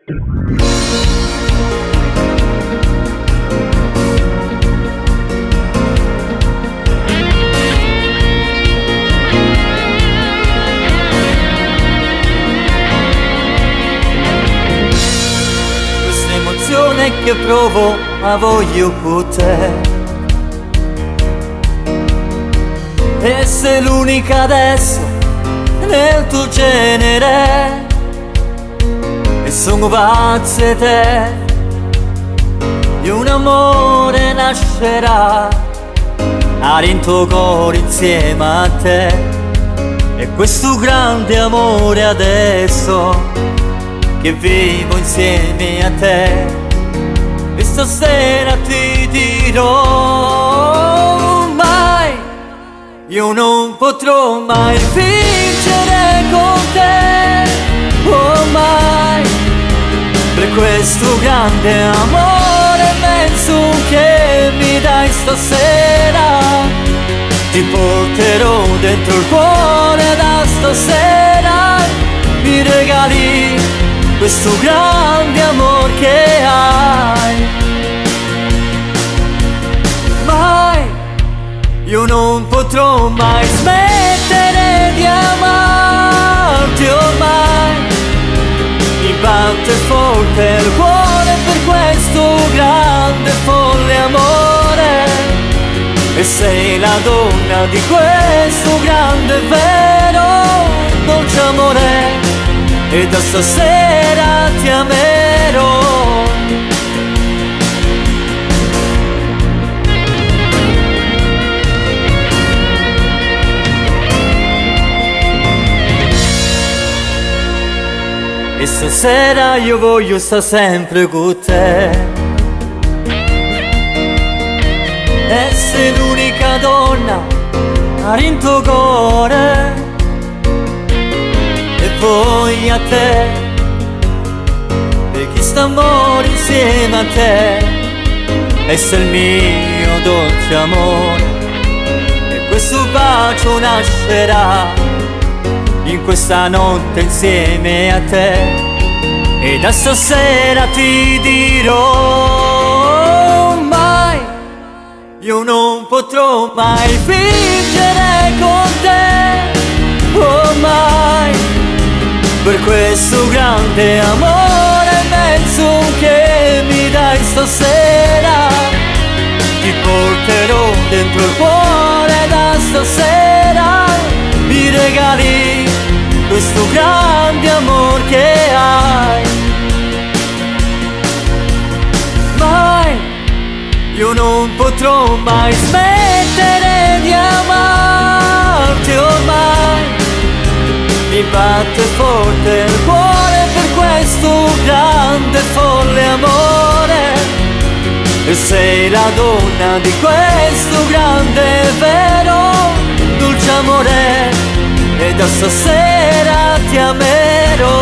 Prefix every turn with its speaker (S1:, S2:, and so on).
S1: Questa emozione che provo la voglio con te, e sei l'unica adesso nel tuo genere, e sono pazze te di un amore nascerà a tuo cuore insieme a te. E questo grande amore adesso che vivo insieme a te, e stasera ti dirò mai, io non potrò mai vincere con te, oh mai, per questo grande amore immenso che mi dai stasera. Ti porterò dentro il cuore da stasera, mi regali questo grande amor che hai. Mai, io non potrò mai smettere di amarti ormai. Mi batte forte il cuore per questo grande folle amore, e sei la donna di questo grande vero dolce amore, e da stasera ti amerò. E stasera io voglio stare sempre con te, e sei l'unica donna in tuo cuore, e voglio a te, e chi sta amore insieme a te, e sei il mio dolce amore, e questo bacio nascerà in questa notte insieme a te, e da stasera ti dirò mai, io non potrò mai vincere con te, oh mai, per questo grande amore immenso che mi dai stasera. Ti porterò dentro il cuore da stasera, mi regali questo grande amor che hai. Mai, io non potrò mai smettere di amarti ormai. Mi batte forte il cuore per questo grande folle amore, e sei la donna di questo grande vero dolce amore, e da stasera ti amerò.